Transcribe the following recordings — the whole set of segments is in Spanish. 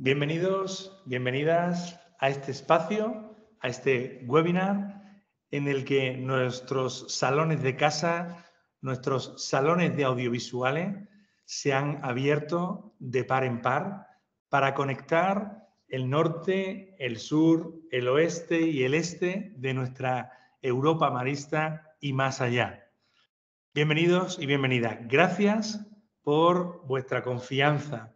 Bienvenidos, bienvenidas a este espacio, a este webinar en el que nuestros salones de casa, nuestros salones de audiovisuales se han abierto de par en par para conectar el norte, el sur, el oeste y el este de nuestra Europa marista y más allá. Bienvenidos y bienvenidas. Gracias por vuestra confianza.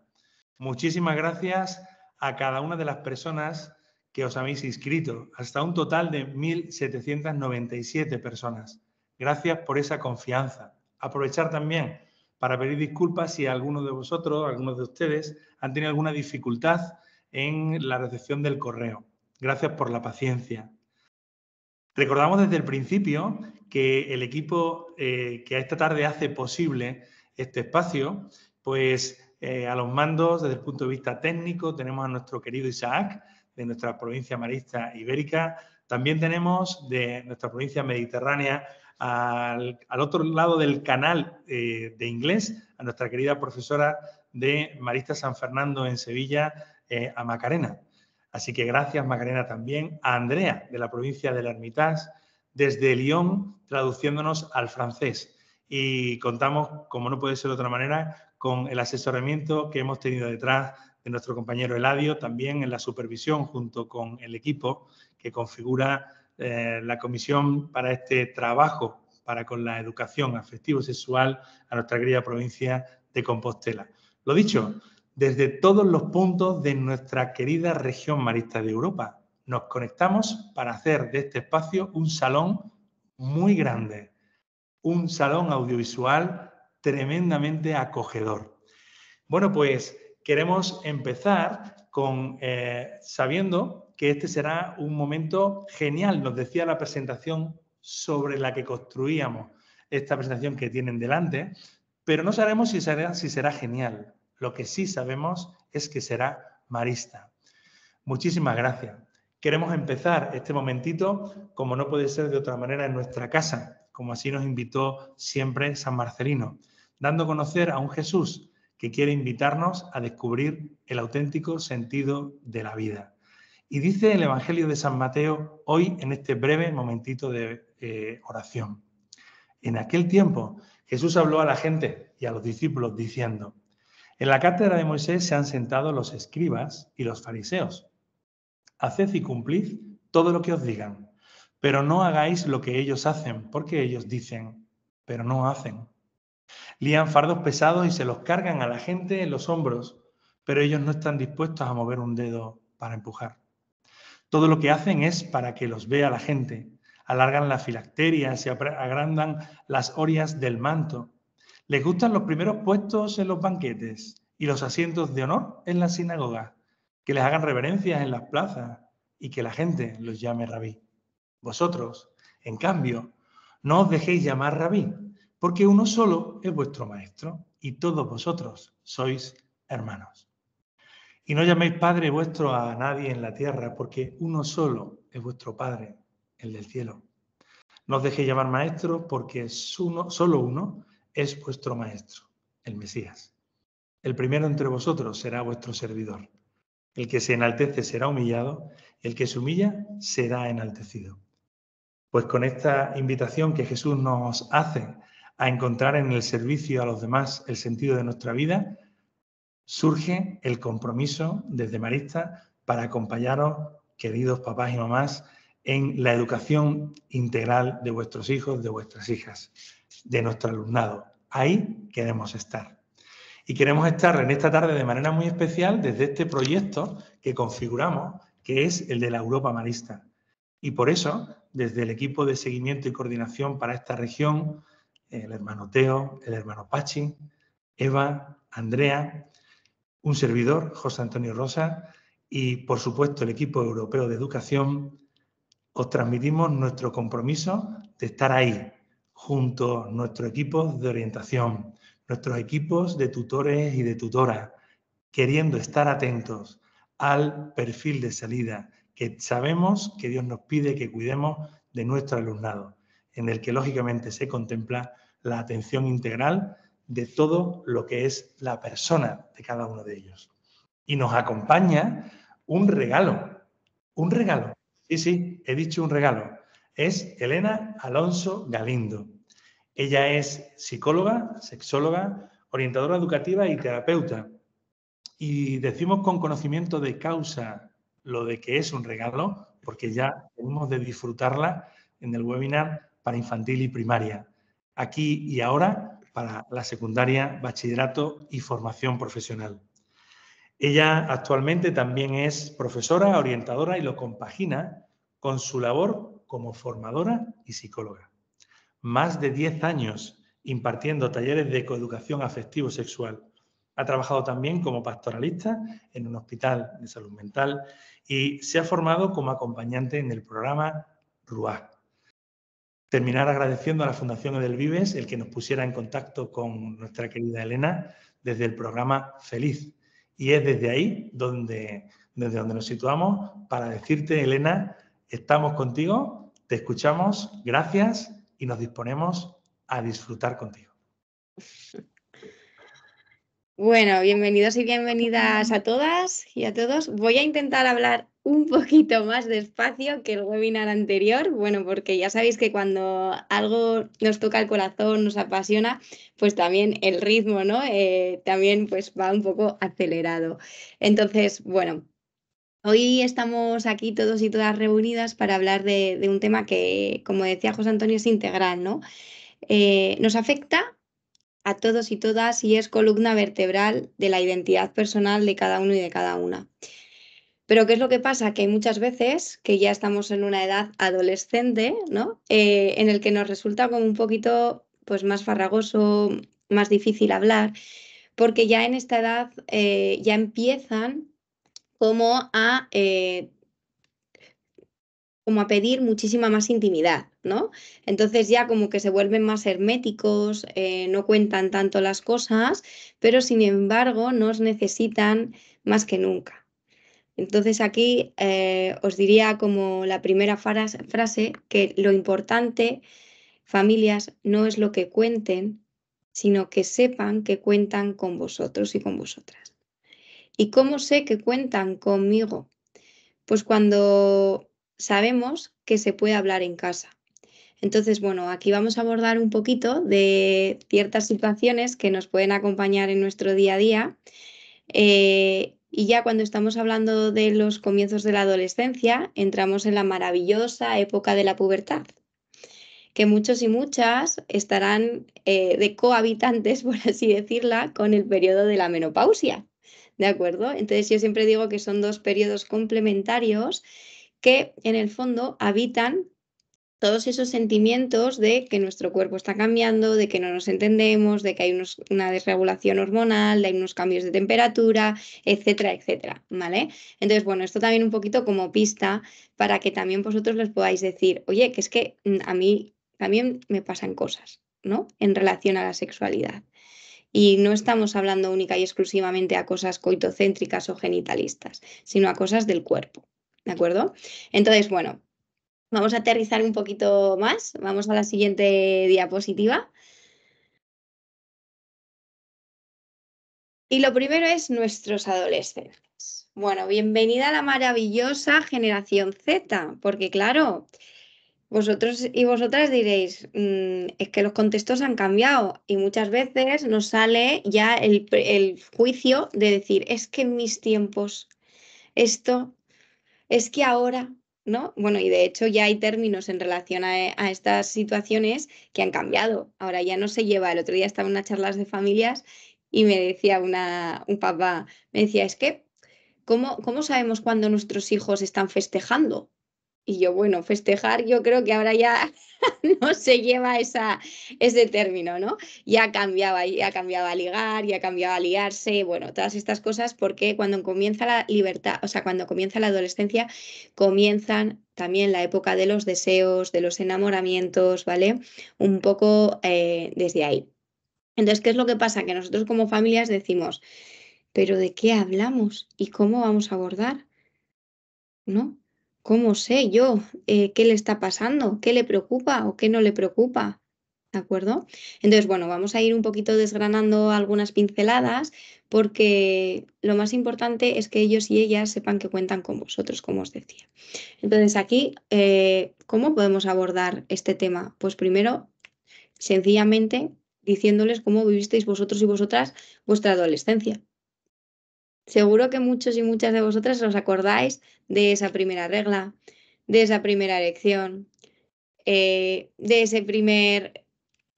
Muchísimas gracias a cada una de las personas que os habéis inscrito, hasta un total de 1.797 personas. Gracias por esa confianza. Aprovechar también para pedir disculpas si algunos de vosotros, algunos de ustedes, han tenido alguna dificultad en la recepción del correo. Gracias por la paciencia. Recordamos desde el principio que el equipo que esta tarde hace posible este espacio, pues a los mandos desde el punto de vista técnico tenemos a nuestro querido Isaac de nuestra provincia marista ibérica. También tenemos de nuestra provincia mediterránea al otro lado del canal de inglés a nuestra querida profesora de Marista San Fernando en Sevilla, a Macarena. Así que gracias, Macarena, también a Andrea, de la provincia del Hermitage, desde Lyon, traduciéndonos al francés. Y contamos, como no puede ser de otra manera, con el asesoramiento que hemos tenido detrás de nuestro compañero Eladio, también en la supervisión junto con el equipo que configura la comisión para este trabajo para con la educación afectivo-sexual a nuestra querida provincia de Compostela. Lo dicho, desde todos los puntos de nuestra querida región marista de Europa. Nos conectamos para hacer de este espacio un salón muy grande, un salón audiovisual tremendamente acogedor. Bueno, pues queremos empezar con sabiendo que este será un momento genial. Nos decía la presentación sobre la que construíamos esta presentación que tienen delante, pero no sabemos si será genial. Lo que sí sabemos es que será marista. Muchísimas gracias. Queremos empezar este momentito, como no puede ser de otra manera, en nuestra casa, como así nos invitó siempre San Marcelino, dando a conocer a un Jesús que quiere invitarnos a descubrir el auténtico sentido de la vida. Y dice el Evangelio de San Mateo hoy en este breve momentito de oración. En aquel tiempo Jesús habló a la gente y a los discípulos diciendo: en la cátedra de Moisés se han sentado los escribas y los fariseos. Haced y cumplid todo lo que os digan, pero no hagáis lo que ellos hacen, porque ellos dicen, pero no hacen. Lían fardos pesados y se los cargan a la gente en los hombros, pero ellos no están dispuestos a mover un dedo para empujar. Todo lo que hacen es para que los vea la gente. Alargan las filacterias y agrandan las orias del manto. Les gustan los primeros puestos en los banquetes y los asientos de honor en las sinagogas, que les hagan reverencias en las plazas y que la gente los llame rabí. Vosotros, en cambio, no os dejéis llamar rabí, porque uno solo es vuestro maestro y todos vosotros sois hermanos. Y no llaméis Padre vuestro a nadie en la tierra, porque uno solo es vuestro Padre, el del cielo. No os dejéis llamar maestro, porque solo uno es vuestro maestro, el Mesías. El primero entre vosotros será vuestro servidor. El que se enaltece será humillado, el que se humilla será enaltecido. Pues con esta invitación que Jesús nos hace a encontrar en el servicio a los demás el sentido de nuestra vida, surge el compromiso desde Marista para acompañaros, queridos papás y mamás, en la educación integral de vuestros hijos, de vuestras hijas, de nuestro alumnado. Ahí queremos estar. Y queremos estar en esta tarde de manera muy especial desde este proyecto que configuramos, que es el de la Europa Marista. Y por eso, desde el equipo de seguimiento y coordinación para esta región, el hermano Teo, el hermano Pachi, Eva, Andrea, un servidor, José Antonio Rosa, y por supuesto el equipo europeo de educación, os transmitimos nuestro compromiso de estar ahí, junto a nuestros equipos de orientación, nuestros equipos de tutores y de tutoras, queriendo estar atentos al perfil de salida que sabemos que Dios nos pide que cuidemos de nuestro alumnado, en el que lógicamente se contempla la atención integral de todo lo que es la persona de cada uno de ellos. Y nos acompaña un regalo. Un regalo. Sí, sí, he dicho un regalo. Es Elena Alonso Galindo. Ella es psicóloga, sexóloga, orientadora educativa y terapeuta. Y decimos con conocimiento de causa lo de que es un regalo, porque ya tenemos de disfrutarla en el webinar para infantil y primaria. Aquí y ahora para la secundaria, bachillerato y formación profesional. Ella actualmente también es profesora, orientadora y lo compagina con su labor como formadora y psicóloga. Más de 10 años impartiendo talleres de coeducación afectivo-sexual. Ha trabajado también como pastoralista en un hospital de salud mental y se ha formado como acompañante en el programa RUAC. Terminar agradeciendo a la Fundación Edelvives el que nos pusiera en contacto con nuestra querida Elena desde el programa Feliz. Y es desde ahí desde donde nos situamos para decirte, Elena, estamos contigo, te escuchamos, gracias y nos disponemos a disfrutar contigo. Bueno, bienvenidos y bienvenidas a todas y a todos. Voy a intentar hablar un poquito más despacio que el webinar anterior, bueno, porque ya sabéis que cuando algo nos toca el corazón, nos apasiona, pues también el ritmo, ¿no? También pues va un poco acelerado. Entonces, bueno, hoy estamos aquí todos y todas reunidas para hablar de un tema que, como decía José Antonio, es integral, ¿no? Nos afecta a todos y todas y es columna vertebral de la identidad personal de cada uno y de cada una. Pero ¿qué es lo que pasa? Que hay muchas veces que ya estamos en una edad adolescente, ¿no? En el que nos resulta como un poquito pues, más farragoso, más difícil hablar, porque ya en esta edad ya empiezan como a pedir muchísima más intimidad, ¿no? Entonces ya como que se vuelven más herméticos, no cuentan tanto las cosas, pero sin embargo nos necesitan más que nunca. Entonces aquí os diría como la primera frase que lo importante, familias, no es lo que cuenten, sino que sepan que cuentan con vosotros y con vosotras. ¿Y cómo sé que cuentan conmigo? Pues cuando sabemos que se puede hablar en casa. Entonces, bueno, aquí vamos a abordar un poquito de ciertas situaciones que nos pueden acompañar en nuestro día a día. Y ya cuando estamos hablando de los comienzos de la adolescencia, entramos en la maravillosa época de la pubertad, que muchos y muchas estarán de cohabitantes, por así decirla, con el periodo de la menopausia. ¿De acuerdo? Entonces yo siempre digo que son dos periodos complementarios que en el fondo habitan todos esos sentimientos de que nuestro cuerpo está cambiando, de que no nos entendemos, de que hay una desregulación hormonal, de hay unos cambios de temperatura, etcétera, etcétera, ¿vale? Entonces, bueno, esto también un poquito como pista para que también vosotros les podáis decir, oye, que es que a mí también me pasan cosas, ¿no? En relación a la sexualidad. Y no estamos hablando única y exclusivamente a cosas coitocéntricas o genitalistas, sino a cosas del cuerpo, ¿de acuerdo? Entonces, bueno, vamos a aterrizar un poquito más. Vamos a la siguiente diapositiva. Y lo primero es nuestros adolescentes. Bueno, bienvenida a la maravillosa generación Z, porque claro, vosotros y vosotras diréis, es que los contextos han cambiado y muchas veces nos sale ya el juicio de decir, es que en mis tiempos esto, es que ahora, ¿no? Bueno, y de hecho ya hay términos en relación a estas situaciones que han cambiado. Ahora ya no se lleva, el otro día estaba en unas charlas de familias y me decía un papá, me decía, es que, ¿cómo sabemos cuándo nuestros hijos están festejando? Y yo, bueno, festejar, yo creo que ahora ya no se lleva ese término, ¿no? Ya cambiaba a ligar, ya cambiaba a liarse, bueno, todas estas cosas, porque cuando comienza la libertad, o sea, cuando comienza la adolescencia, comienzan también la época de los deseos, de los enamoramientos, ¿vale? Un poco desde ahí. Entonces, ¿qué es lo que pasa? Que nosotros como familias decimos, ¿pero de qué hablamos? ¿Y cómo vamos a abordar? ¿No? ¿Cómo sé yo qué le está pasando? ¿Qué le preocupa o qué no le preocupa? ¿de acuerdo? Entonces, bueno, vamos a ir un poquito desgranando algunas pinceladas porque lo más importante es que ellos y ellas sepan que cuentan con vosotros, como os decía. Entonces, aquí, ¿cómo podemos abordar este tema? Pues primero, sencillamente, diciéndoles cómo vivisteis vosotros y vosotras vuestra adolescencia. Seguro que muchos y muchas de vosotras os acordáis de esa primera regla, de esa primera elección, de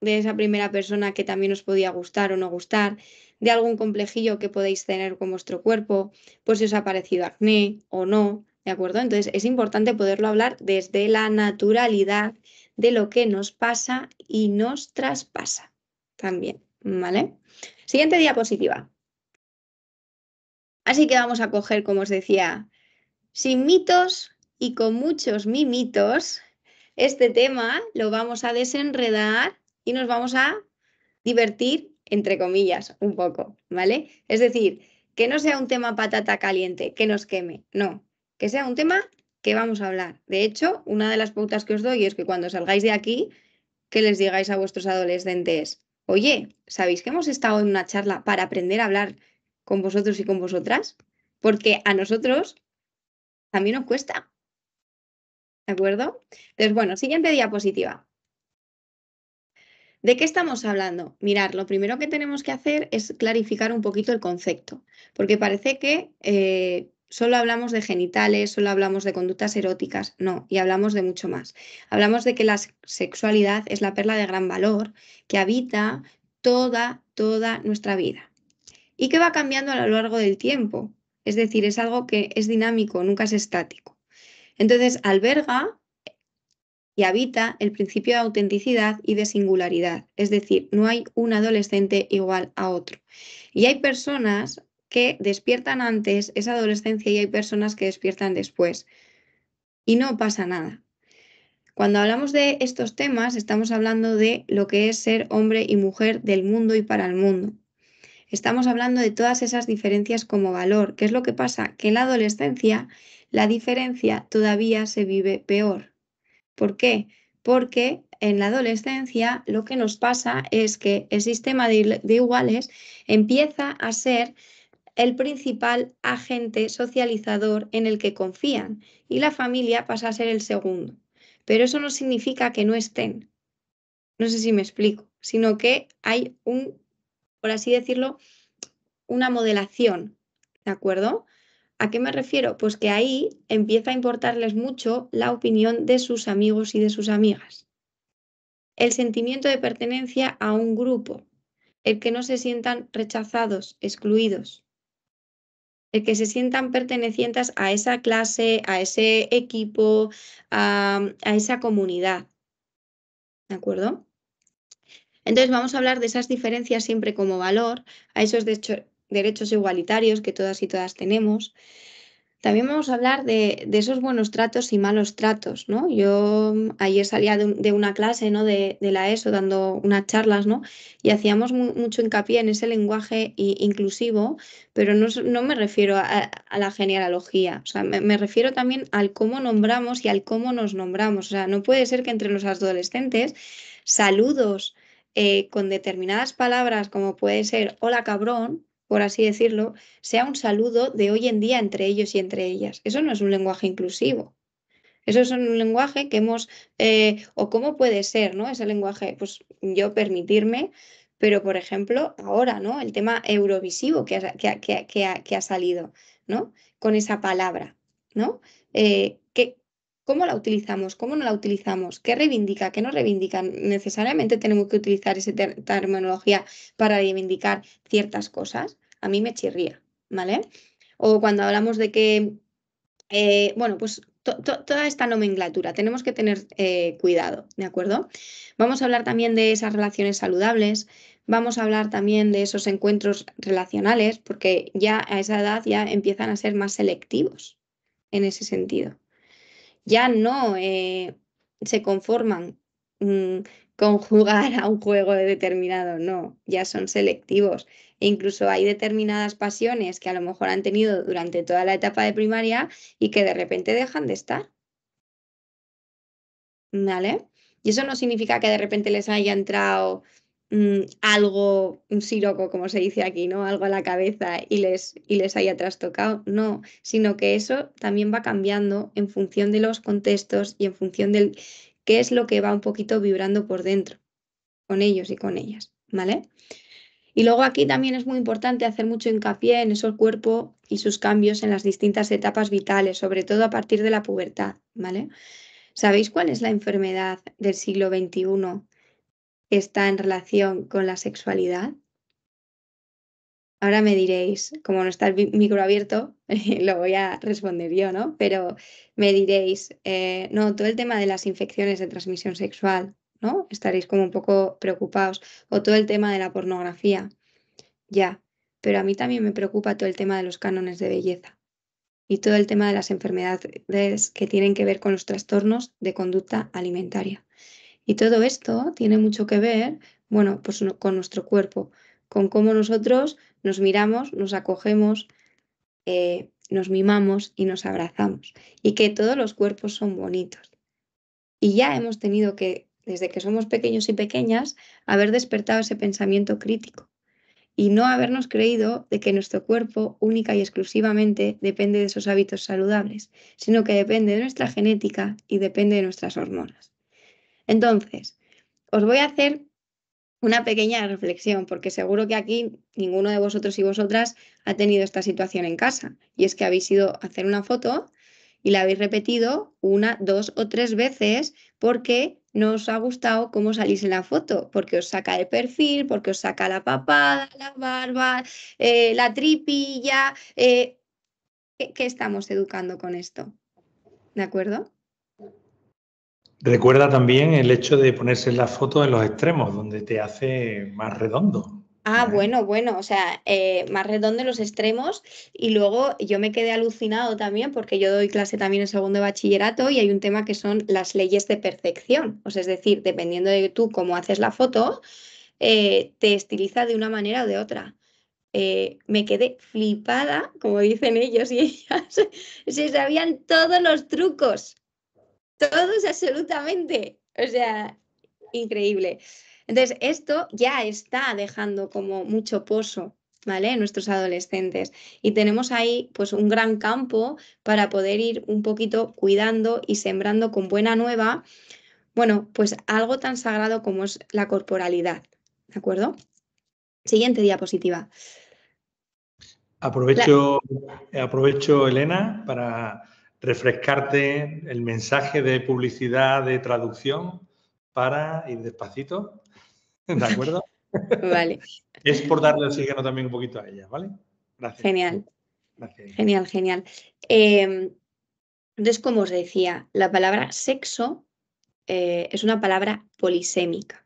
esa primera persona que también os podía gustar o no gustar, de algún complejillo que podéis tener con vuestro cuerpo, pues si os ha parecido acné o no, ¿de acuerdo? Entonces es importante poderlo hablar desde la naturalidad de lo que nos pasa y nos traspasa también, ¿vale? Siguiente diapositiva. Así que vamos a coger, como os decía, sin mitos y con muchos mimitos, este tema lo vamos a desenredar y nos vamos a divertir, entre comillas, un poco, ¿vale? Es decir, que no sea un tema patata caliente, que nos queme, no, que sea un tema que vamos a hablar. De hecho, una de las pautas que os doy es que cuando salgáis de aquí, que les digáis a vuestros adolescentes, oye, ¿sabéis que hemos estado en una charla para aprender a hablar con vosotros y con vosotras? Porque a nosotros también nos cuesta, ¿de acuerdo? Entonces, bueno, siguiente diapositiva. ¿De qué estamos hablando? Mirad, lo primero que tenemos que hacer es clarificar un poquito el concepto, porque parece que solo hablamos de genitales, solo hablamos de conductas eróticas, no, y hablamos de mucho más. Hablamos de que la sexualidad es la perla de gran valor que habita toda nuestra vida y que va cambiando a lo largo del tiempo. Es decir, es algo que es dinámico, nunca es estático. Entonces, alberga y habita el principio de autenticidad y de singularidad, es decir, no hay un adolescente igual a otro. Y hay personas que despiertan antes esa adolescencia y hay personas que despiertan después. Y no pasa nada. Cuando hablamos de estos temas, estamos hablando de lo que es ser hombre y mujer del mundo y para el mundo. Estamos hablando de todas esas diferencias como valor. ¿Qué es lo que pasa? Que en la adolescencia la diferencia todavía se vive peor. ¿Por qué? Porque en la adolescencia lo que nos pasa es que el sistema de iguales empieza a ser el principal agente socializador en el que confían y la familia pasa a ser el segundo. Pero eso no significa que no estén, no sé si me explico, sino que hay por así decirlo, una modelación, ¿de acuerdo? ¿A qué me refiero? Pues que ahí empieza a importarles mucho la opinión de sus amigos y de sus amigas. El sentimiento de pertenencia a un grupo, el que no se sientan rechazados, excluidos, el que se sientan pertenecientes a esa clase, a ese equipo, a esa comunidad, ¿de acuerdo? Entonces vamos a hablar de esas diferencias siempre como valor, a esos derechos igualitarios que todas y todas tenemos. También vamos a hablar de esos buenos tratos y malos tratos, ¿no? Yo ayer salía de una clase, ¿no? de la ESO dando unas charlas, ¿no? Y hacíamos mucho hincapié en ese lenguaje inclusivo, pero no me refiero a la genealogía, o sea, me refiero también al cómo nombramos y al cómo nos nombramos. O sea, no puede ser que entre los adolescentes saludos con determinadas palabras, como puede ser hola cabrón, por así decirlo, sea un saludo de hoy en día entre ellos y entre ellas. Eso no es un lenguaje inclusivo. Eso es un lenguaje que o cómo puede ser, ¿no? Ese lenguaje, pues yo permitirme, pero por ejemplo, ahora, ¿no? El tema eurovisivo que ha salido, ¿no? Con esa palabra, ¿no? ¿Cómo la utilizamos? ¿Cómo no la utilizamos? ¿Qué reivindica? ¿Qué no reivindica? Necesariamente tenemos que utilizar esa terminología para reivindicar ciertas cosas. A mí me chirría, ¿vale? O cuando hablamos de que bueno, pues toda esta nomenclatura, tenemos que tener cuidado, ¿de acuerdo? Vamos a hablar también de esas relaciones saludables, vamos a hablar también de esos encuentros relacionales, porque ya a esa edad ya empiezan a ser más selectivos en ese sentido. Ya no se conforman mm, con jugar a un juego determinado, no, ya son selectivos. E incluso hay determinadas pasiones que a lo mejor han tenido durante toda la etapa de primaria y que de repente dejan de estar, ¿vale? Y eso no significa que de repente les haya entrado algo, un siroco, como se dice aquí, ¿no? Algo a la cabeza y les haya trastocado. No, sino que eso también va cambiando en función de los contextos y en función del qué es lo que va un poquito vibrando por dentro con ellos y con ellas, ¿vale? Y luego aquí también es muy importante hacer mucho hincapié en eso el cuerpo y sus cambios en las distintas etapas vitales, sobre todo a partir de la pubertad, ¿vale? ¿Sabéis cuál es la enfermedad del siglo XXI que está en relación con la sexualidad? Ahora me diréis, como no está el micro abierto, lo voy a responder yo, ¿no? Pero me diréis, no, todo el tema de las infecciones de transmisión sexual, ¿no? Estaréis como un poco preocupados. O todo el tema de la pornografía, ya. Pero a mí también me preocupa todo el tema de los cánones de belleza y todo el tema de las enfermedades que tienen que ver con los trastornos de conducta alimentaria. Y todo esto tiene mucho que ver, bueno, pues con nuestro cuerpo, con cómo nosotros nos miramos, nos acogemos, nos mimamos y nos abrazamos. Y que todos los cuerpos son bonitos. Y ya hemos tenido que, desde que somos pequeños y pequeñas, haber despertado ese pensamiento crítico y no habernos creído de que nuestro cuerpo única y exclusivamente depende de esos hábitos saludables, sino que depende de nuestra genética y depende de nuestras hormonas. Entonces, os voy a hacer una pequeña reflexión, porque seguro que aquí ninguno de vosotros y vosotras ha tenido esta situación en casa. Y es que habéis ido a hacer una foto y la habéis repetido 1, 2 o 3 veces porque no os ha gustado cómo salís en la foto, porque os saca de perfil, porque os saca la papada, la barba, la tripilla. ¿Qué estamos educando con esto? ¿De acuerdo? Recuerda también el hecho de ponerse la foto en los extremos, donde te hace más redondo. Ah, bueno, o sea, más redondo en los extremos y luego yo me quedé alucinado también porque yo doy clase también en segundo de bachillerato y hay un tema que son las leyes de percepción, o sea, es decir, dependiendo de tú cómo haces la foto, te estiliza de una manera o de otra. Me quedé flipada, como dicen ellos y ellas, se sabían todos los trucos, todos absolutamente, o sea, increíble. Entonces, esto ya está dejando como mucho pozo, ¿vale? En nuestros adolescentes. Y tenemos ahí pues un gran campo para poder ir un poquito cuidando y sembrando con buena nueva, bueno, pues algo tan sagrado como es la corporalidad, ¿de acuerdo? Siguiente diapositiva. La- Aprovecho, Elena, para refrescarte el mensaje de publicidad de traducción para ir despacito, ¿de acuerdo? Vale, Es por darle oxígeno también un poquito a ella, ¿vale? Gracias. genial, Gracias. genial, genial. Entonces, como os decía, la palabra sexo es una palabra polisémica.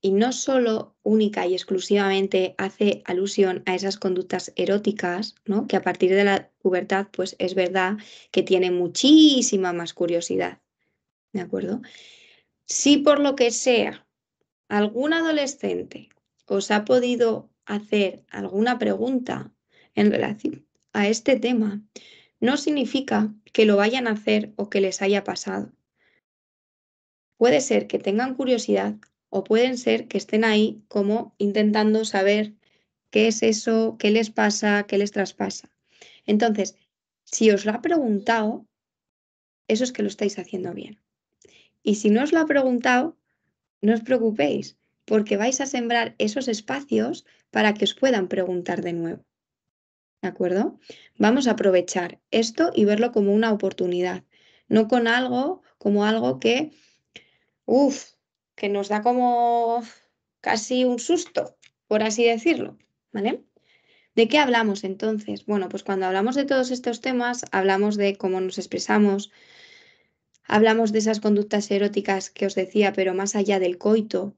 Y no solo única y exclusivamente hace alusión a esas conductas eróticas, ¿no? Que a partir de la pubertad, pues es verdad que tiene muchísima más curiosidad, ¿de acuerdo? Si por lo que sea algún adolescente os ha podido hacer alguna pregunta en relación a este tema, no significa que lo vayan a hacer o que les haya pasado. Puede ser que tengan curiosidad o pueden ser que estén ahí como intentando saber qué es eso, qué les pasa, qué les traspasa. Entonces, si os lo ha preguntado, eso es que lo estáis haciendo bien. Y si no os lo ha preguntado, no os preocupéis, porque vais a sembrar esos espacios para que os puedan preguntar de nuevo. ¿De acuerdo? Vamos a aprovechar esto y verlo como una oportunidad, no con algo como algo que que nos da como casi un susto, por así decirlo, ¿vale? ¿De qué hablamos entonces? Bueno, pues cuando hablamos de todos estos temas, hablamos de cómo nos expresamos, hablamos de esas conductas eróticas que os decía, pero más allá del coito.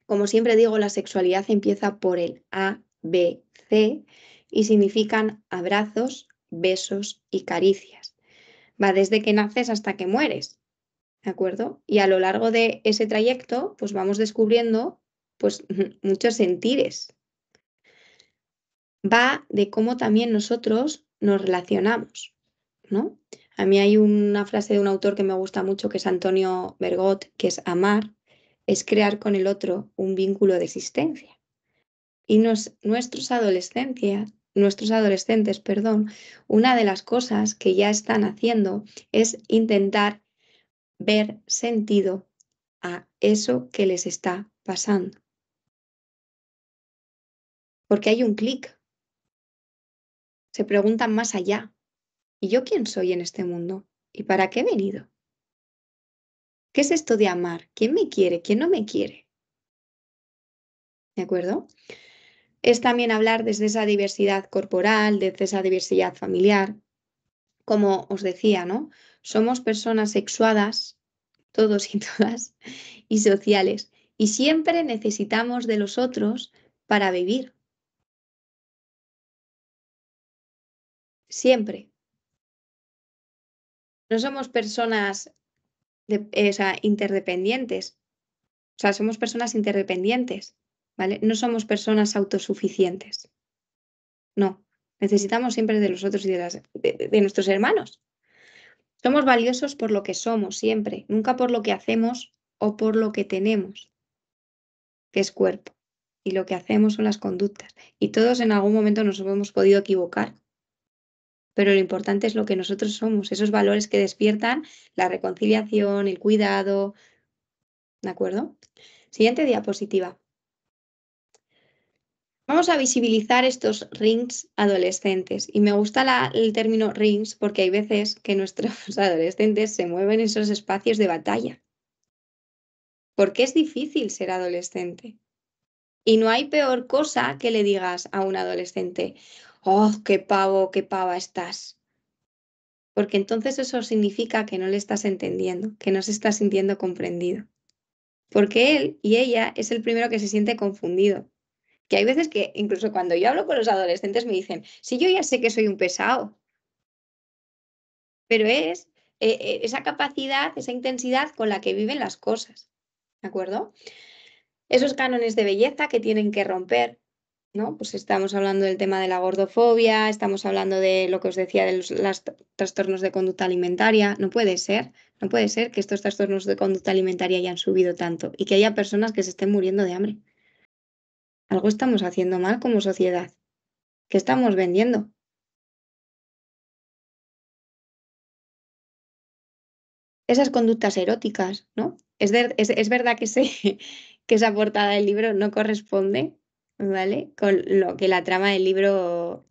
Como siempre digo, la sexualidad empieza por el A, B, C y significan abrazos, besos y caricias. Va desde que naces hasta que mueres. ¿De acuerdo? Y a lo largo de ese trayecto, pues vamos descubriendo pues muchos sentires. Va de cómo también nosotros nos relacionamos, ¿no? A mí hay una frase de un autor que me gusta mucho, que es Antonio Bergot, que es: amar es crear con el otro un vínculo de existencia. Y nuestros adolescentes, perdón, una de las cosas que ya están haciendo es intentar ver sentido a eso que les está pasando. Porque hay un clic, se preguntan más allá. ¿Y yo quién soy en este mundo? ¿Y para qué he venido? ¿Qué es esto de amar? ¿Quién me quiere? ¿Quién no me quiere? ¿De acuerdo? Es también hablar desde esa diversidad corporal, desde esa diversidad familiar. Como os decía, ¿no? Somos personas sexuadas, todos y todas, y sociales, y siempre necesitamos de los otros para vivir. Siempre. No somos personas o sea, interdependientes. O sea, somos personas interdependientes, ¿vale? No somos personas autosuficientes. No. Necesitamos siempre de los otros y de nuestros hermanos. Somos valiosos por lo que somos siempre, nunca por lo que hacemos o por lo que tenemos, que es cuerpo. Y lo que hacemos son las conductas. Y todos en algún momento nos hemos podido equivocar. Pero lo importante es lo que nosotros somos, esos valores que despiertan la reconciliación, el cuidado. ¿De acuerdo? Siguiente diapositiva. Vamos a visibilizar estos rings adolescentes. Y me gusta el término rings porque hay veces que nuestros adolescentes se mueven en esos espacios de batalla. Porque es difícil ser adolescente. Y no hay peor cosa que le digas a un adolescente: oh, qué pavo, qué pava estás. Porque entonces eso significa que no le estás entendiendo, que no se está sintiendo comprendido. Porque él y ella es el primero que se siente confundido. Que hay veces que incluso cuando yo hablo con los adolescentes me dicen: sí, yo ya sé que soy un pesado, pero es esa capacidad, esa intensidad con la que viven las cosas. ¿De acuerdo? Esos cánones de belleza que tienen que romper, ¿no? Pues estamos hablando del tema de la gordofobia, estamos hablando de lo que os decía de los trastornos de conducta alimentaria. No puede ser que estos trastornos de conducta alimentaria hayan subido tanto y que haya personas que se estén muriendo de hambre. Algo estamos haciendo mal como sociedad. ¿Qué estamos vendiendo? Esas conductas eróticas, ¿no? Es verdad que, que esa portada del libro no corresponde, ¿vale? Con lo que la trama del libro,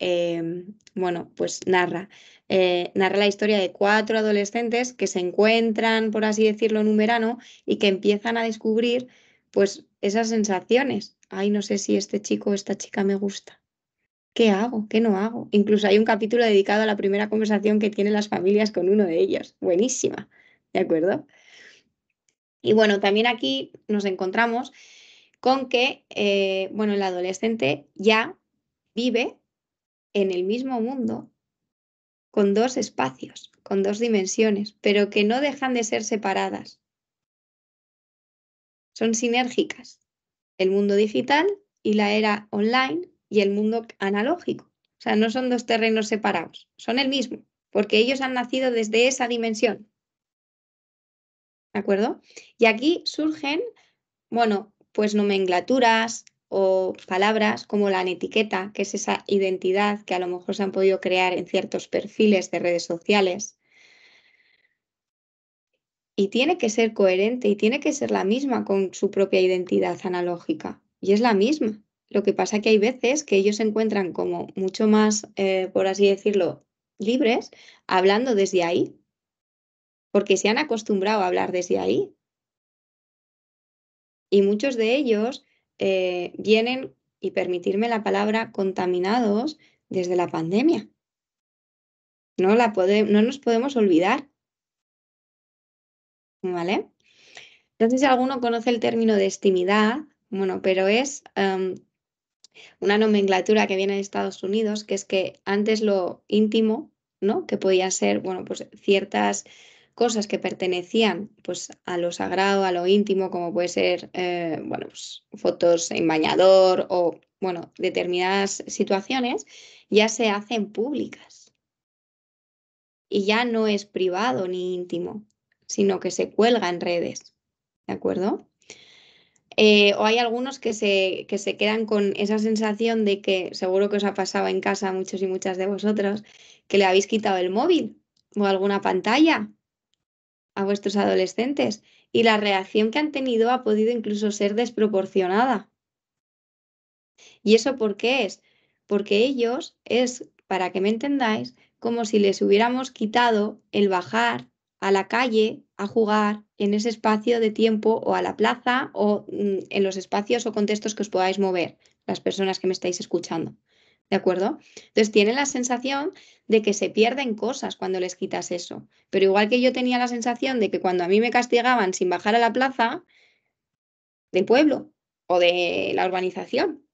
bueno, pues narra. Narra la historia de 4 adolescentes que se encuentran, por así decirlo, en un verano y que empiezan a descubrir, pues, esas sensaciones. Ay, no sé si este chico o esta chica me gusta. ¿Qué hago? ¿Qué no hago? Incluso hay un capítulo dedicado a la primera conversación que tienen las familias con uno de ellos. Buenísima, ¿de acuerdo? Y bueno, también aquí nos encontramos con que, bueno, el adolescente ya vive en el mismo mundo con 2 espacios, con 2 dimensiones, pero que no dejan de ser separadas. Son sinérgicas. El mundo digital y la era online y el mundo analógico. O sea, no son 2 terrenos separados, son el mismo, porque ellos han nacido desde esa dimensión. ¿De acuerdo? Y aquí surgen, bueno, pues nomenclaturas o palabras como la anetiqueta, que es esa identidad que a lo mejor se han podido crear en ciertos perfiles de redes sociales. Y tiene que ser coherente y tiene que ser la misma con su propia identidad analógica. Y es la misma. Lo que pasa que hay veces que ellos se encuentran como mucho más, por así decirlo, libres, hablando desde ahí, porque se han acostumbrado a hablar desde ahí. Y muchos de ellos vienen, y permitirme la palabra, contaminados desde la pandemia. No nos podemos olvidar, ¿vale? No sé si alguno conoce el término de extimidad, bueno, pero es una nomenclatura que viene de Estados Unidos, que es que antes lo íntimo, ¿no? Que podía ser, bueno, pues ciertas cosas que pertenecían pues a lo sagrado, a lo íntimo, como puede ser, bueno, pues fotos en bañador o, bueno, determinadas situaciones, ya se hacen públicas. y ya no es privado ni íntimo, sino que se cuelga en redes, ¿de acuerdo? O hay algunos que se quedan con esa sensación de que, seguro que os ha pasado en casa a muchos y muchas de vosotros, que le habéis quitado el móvil o alguna pantalla a vuestros adolescentes y la reacción que han tenido ha podido incluso ser desproporcionada. ¿Y eso por qué es? Porque ellos es, para que me entendáis, como si les hubiéramos quitado el bajar a la calle a jugar en ese espacio de tiempo o a la plaza o en los espacios o contextos que os podáis mover, las personas que me estáis escuchando. ¿De acuerdo? Entonces tienen la sensación de que se pierden cosas cuando les quitas eso. Pero igual que yo tenía la sensación de que cuando a mí me castigaban sin bajar a la plaza del pueblo o de la urbanización,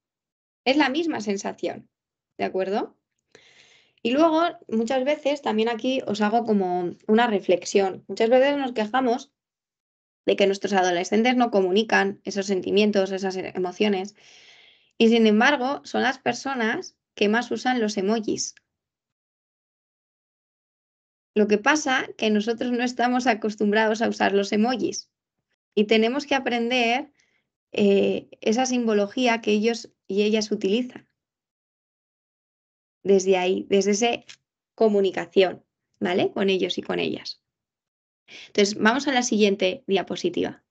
es la misma sensación, ¿de acuerdo? Y luego, muchas veces, también aquí os hago como una reflexión. Muchas veces nos quejamos de que nuestros adolescentes no comunican esos sentimientos, esas emociones, y sin embargo, son las personas que más usan los emojis. Lo que pasa que nosotros no estamos acostumbrados a usar los emojis y tenemos que aprender esa simbología que ellos y ellas utilizan. Desde ahí, desde esa comunicación, ¿vale? Con ellos y con ellas. Entonces, vamos a la siguiente diapositiva.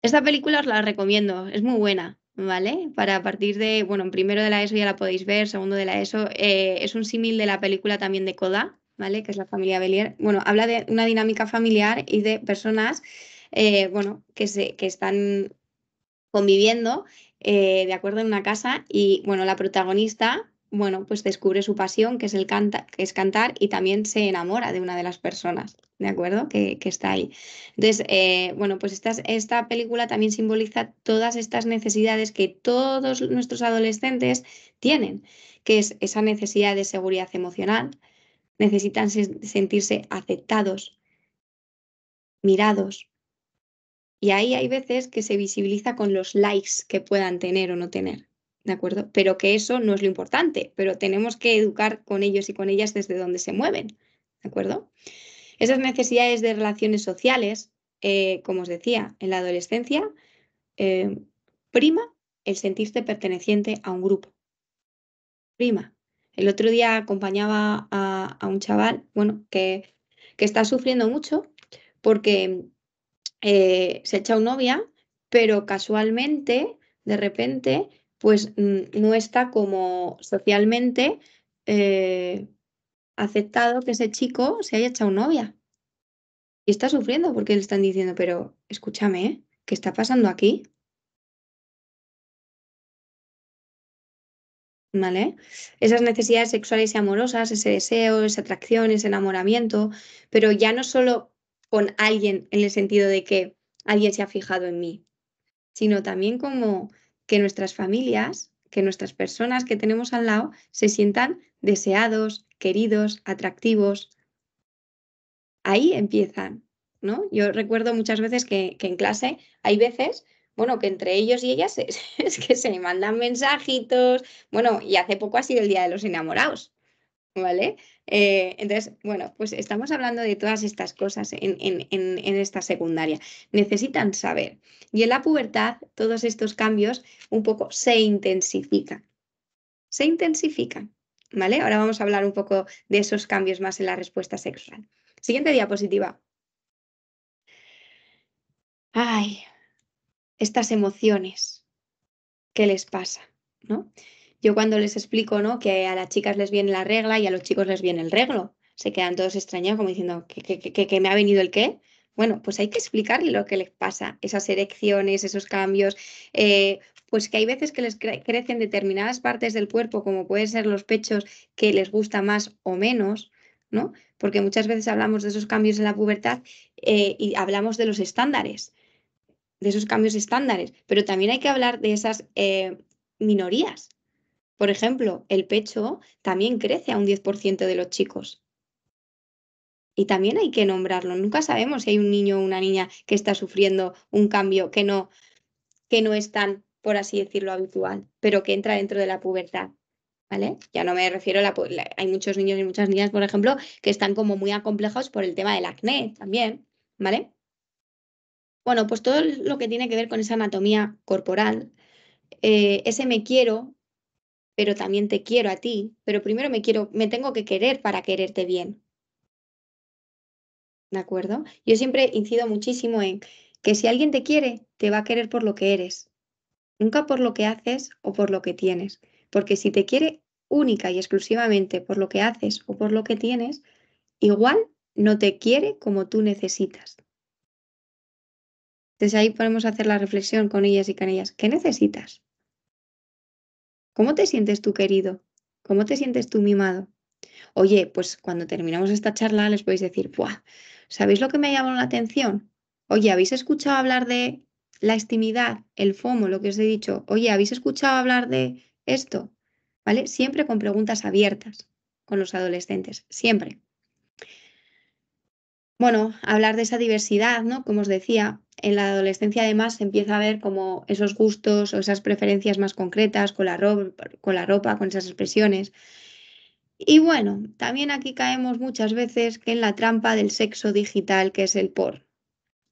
Esta película os la recomiendo, es muy buena, ¿vale? Para partir de, bueno, en primero de la ESO ya la podéis ver, segundo de la ESO, es un símil de la película también de Coda, ¿vale? Que es la familia Belier. Bueno, habla de una dinámica familiar y de personas, bueno, que están conviviendo, de acuerdo, en una casa y, bueno, la protagonista, bueno, pues descubre su pasión, que es que es cantar y también se enamora de una de las personas, ¿de acuerdo? Que está ahí. Entonces, bueno, pues esta película también simboliza todas estas necesidades que todos nuestros adolescentes tienen, que es esa necesidad de seguridad emocional, necesitan sentirse aceptados, mirados. Y ahí hay veces que se visibiliza con los likes que puedan tener o no tener, ¿de acuerdo? Pero que eso no es lo importante, pero tenemos que educar con ellos y con ellas desde donde se mueven, ¿de acuerdo? Esas necesidades de relaciones sociales, como os decía, en la adolescencia, eh, prima el sentirte perteneciente a un grupo, prima. El otro día acompañaba a un chaval, bueno, que está sufriendo mucho porque se echa un novia, pero casualmente, de repente, pues no está como socialmente eh, aceptado que ese chico se haya echado novia. Y está sufriendo porque le están diciendo, pero escúchame, ¿eh? ¿Qué está pasando aquí? ¿Vale? Esas necesidades sexuales y amorosas, ese deseo, esa atracción, ese enamoramiento, pero ya no solo con alguien en el sentido de que alguien se ha fijado en mí, sino también como que nuestras familias, que nuestras personas que tenemos al lado se sientan deseados, queridos, atractivos. Ahí empiezan, ¿no? Yo recuerdo muchas veces que en clase hay veces, bueno, que entre ellos y ellas es que se mandan mensajitos, bueno, y hace poco ha sido el Día de los Enamorados. ¿Vale? Entonces, bueno, pues estamos hablando de todas estas cosas en esta secundaria. Necesitan saber. Y en la pubertad, todos estos cambios un poco se intensifican. Se intensifican. ¿Vale? Ahora vamos a hablar un poco de esos cambios más en la respuesta sexual. Siguiente diapositiva. Ay, estas emociones. ¿Qué les pasa? ¿No? Yo cuando les explico, ¿no? Que a las chicas les viene la regla y a los chicos les viene el reglo, se quedan todos extrañados como diciendo que me ha venido el qué. Bueno, pues hay que explicarle lo que les pasa, esas erecciones, esos cambios, pues que hay veces que les crecen determinadas partes del cuerpo, como pueden ser los pechos, que les gusta más o menos, ¿no? Porque muchas veces hablamos de esos cambios en la pubertad y hablamos de los estándares, de esos cambios estándares, pero también hay que hablar de esas minorías. Por ejemplo, el pecho también crece a un 10% de los chicos y también hay que nombrarlo. Nunca sabemos si hay un niño o una niña que está sufriendo un cambio que no es tan, por así decirlo, habitual, pero que entra dentro de la pubertad. ¿vale? Ya no me refiero hay muchos niños y muchas niñas, por ejemplo, que están como muy acomplejados por el tema del acné también, ¿vale? Bueno, pues todo lo que tiene que ver con esa anatomía corporal, ese me quiero, pero también te quiero a ti, pero primero me tengo que querer para quererte bien, ¿de acuerdo? Yo siempre incido muchísimo en que si alguien te quiere, te va a querer por lo que eres, nunca por lo que haces o por lo que tienes, porque si te quiere única y exclusivamente por lo que haces o por lo que tienes, igual no te quiere como tú necesitas. Entonces ahí podemos hacer la reflexión con ellas y con ellas. ¿Qué necesitas? ¿Cómo te sientes tú querido? ¿Cómo te sientes tú mimado? Oye, pues cuando terminamos esta charla les podéis decir, ¡buah! ¿Sabéis lo que me ha llamado la atención? Oye, ¿habéis escuchado hablar de la extimidad, el FOMO, lo que os he dicho? Oye, ¿habéis escuchado hablar de esto? ¿Vale? Siempre con preguntas abiertas con los adolescentes, siempre. Bueno, hablar de esa diversidad, ¿no? Como os decía, en la adolescencia además se empieza a ver como esos gustos o esas preferencias más concretas con la ropa, con esas expresiones. Y bueno, también aquí caemos muchas veces que en la trampa del sexo digital, que es el por,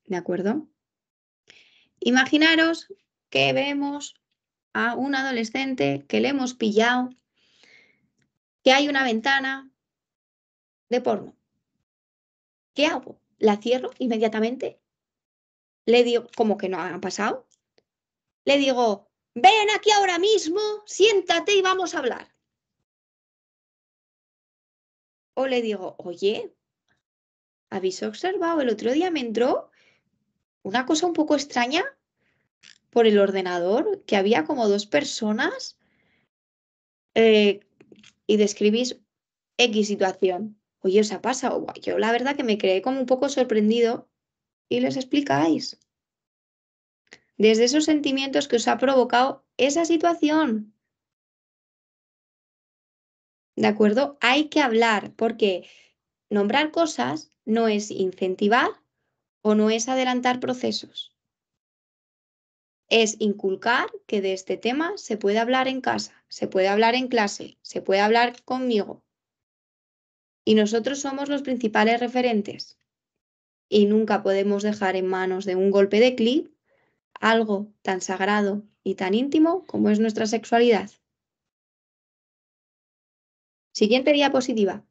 ¿de acuerdo? Imaginaros que vemos a un adolescente que le hemos pillado, que hay una ventana de porno. ¿Qué hago? ¿La cierro inmediatamente? Le digo, como que no ha pasado. Le digo, ven aquí ahora mismo, siéntate y vamos a hablar. O le digo, oye, ¿habéis observado? El otro día me entró una cosa un poco extraña por el ordenador, que había como dos personas eh, y describís X situación. Oye, ¿os ha pasado? Buah, yo la verdad que me quedé como un poco sorprendido y les explicáis desde esos sentimientos que os ha provocado esa situación. ¿De acuerdo? Hay que hablar porque nombrar cosas no es incentivar o no es adelantar procesos. Es inculcar que de este tema se puede hablar en casa, se puede hablar en clase, se puede hablar conmigo. Y nosotros somos los principales referentes. Y nunca podemos dejar en manos de un golpe de clic algo tan sagrado y tan íntimo como es nuestra sexualidad. Siguiente diapositiva.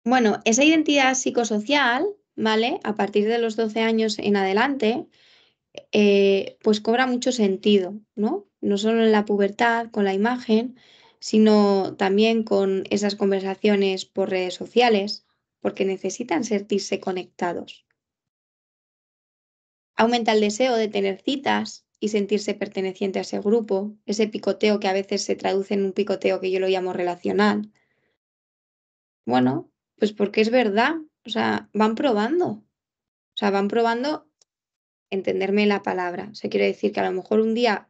Bueno, esa identidad psicosocial, ¿vale? A partir de los 12 años en adelante, pues cobra mucho sentido, ¿no? No solo en la pubertad, con la imagen, sino también con esas conversaciones por redes sociales, porque necesitan sentirse conectados. Aumenta el deseo de tener citas y sentirse perteneciente a ese grupo, ese picoteo que a veces se traduce en un picoteo que yo lo llamo relacional. Bueno, pues porque es verdad, o sea, van probando, o sea, van probando entenderme la palabra. O sea, quiere decir que a lo mejor un día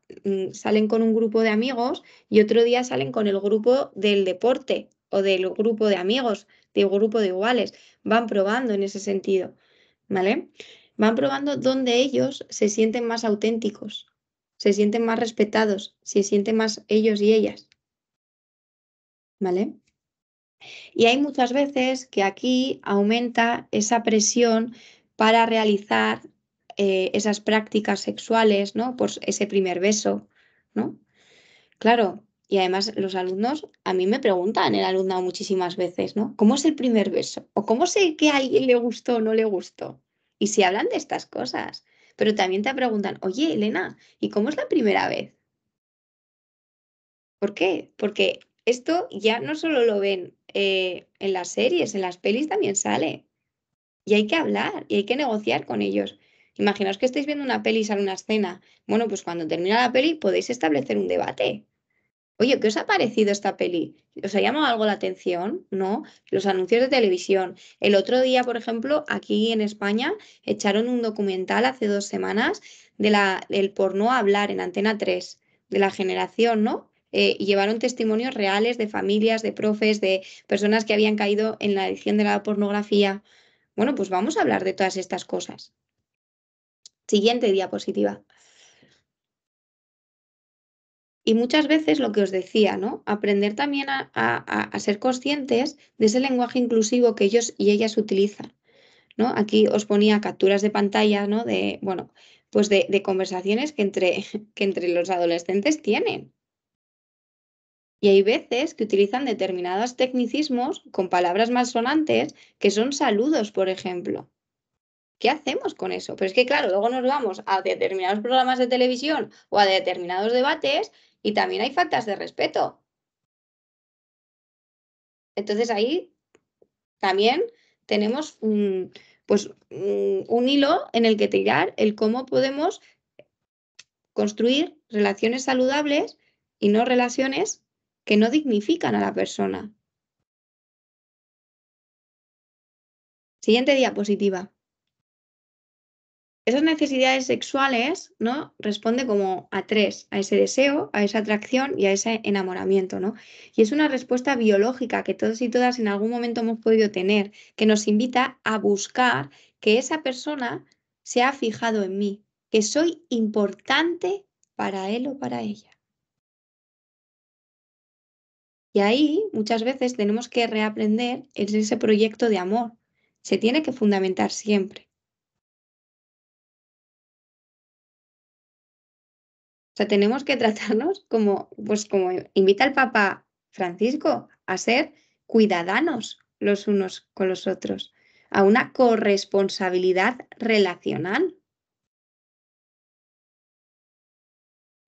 salen con un grupo de amigos y otro día salen con el grupo del deporte o del grupo de amigos, del grupo de iguales. Van probando en ese sentido, ¿vale? Van probando dónde ellos se sienten más auténticos, se sienten más respetados, se sienten más ellos y ellas, ¿vale? Y hay muchas veces que aquí aumenta esa presión para realizar esas prácticas sexuales, ¿no? Por ese primer beso, ¿no? Claro, y además los alumnos, a mí me preguntan el alumnado muchísimas veces, ¿no? ¿Cómo es el primer beso? ¿O cómo sé que a alguien le gustó o no le gustó? Y se hablan de estas cosas, pero también te preguntan, oye, Elena, ¿y cómo es la primera vez? ¿Por qué? Porque esto ya no solo lo ven en las series, en las pelis también sale. Y hay que hablar y hay que negociar con ellos. Imaginaos que estáis viendo una peli y sale una escena. Bueno, pues cuando termina la peli podéis establecer un debate. Oye, ¿qué os ha parecido esta peli? ¿Os ha llamado algo la atención? ¿No? Los anuncios de televisión. El otro día, por ejemplo, aquí en España echaron un documental hace 2 semanas del porno a hablar en Antena 3 de la generación, ¿no? Y llevaron testimonios reales de familias, de profes, de personas que habían caído en la adicción de la pornografía. Bueno, pues vamos a hablar de todas estas cosas. Siguiente diapositiva. Y muchas veces lo que os decía, ¿no? Aprender también a ser conscientes de ese lenguaje inclusivo que ellos y ellas utilizan, ¿no? Aquí os ponía capturas de pantalla, ¿no? De, bueno, pues de conversaciones que que entre los adolescentes tienen. Y hay veces que utilizan determinados tecnicismos con palabras malsonantes que son saludos, por ejemplo. ¿Qué hacemos con eso? Pero es que, claro, luego nos vamos a determinados programas de televisión o a determinados debates y también hay faltas de respeto. Entonces ahí también tenemos un hilo en el que tirar el cómo podemos construir relaciones saludables y no relaciones que no dignifican a la persona. Siguiente diapositiva. Esas necesidades sexuales, ¿no? Responde como a tres, a ese deseo, a esa atracción y a ese enamoramiento, ¿no? Y es una respuesta biológica que todos y todas en algún momento hemos podido tener, que nos invita a buscar que esa persona se ha fijado en mí, que soy importante para él o para ella. Y ahí muchas veces tenemos que reaprender ese proyecto de amor. Se tiene que fundamentar siempre. O sea, tenemos que tratarnos como, pues como invita el Papa Francisco a ser cuidadanos los unos con los otros, a una corresponsabilidad relacional.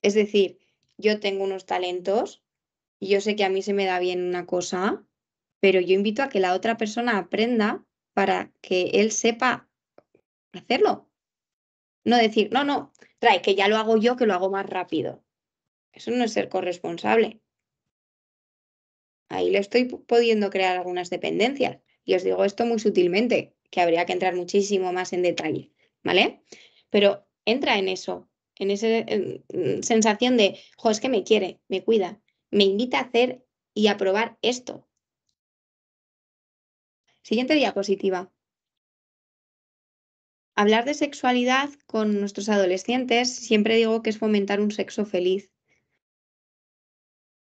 Es decir, yo tengo unos talentos y yo sé que a mí se me da bien una cosa, pero yo invito a que la otra persona aprenda para que él sepa hacerlo. No decir, no, no, trae, que ya lo hago yo, que lo hago más rápido. Eso no es ser corresponsable. Ahí le estoy pudiendo crear algunas dependencias. Y os digo esto muy sutilmente, que habría que entrar muchísimo más en detalle, ¿vale? Pero entra en eso, en esa sensación de, jo, es que me quiere, me cuida, me invita a hacer y a probar esto. Siguiente diapositiva. Hablar de sexualidad con nuestros adolescentes siempre digo que es fomentar un sexo feliz,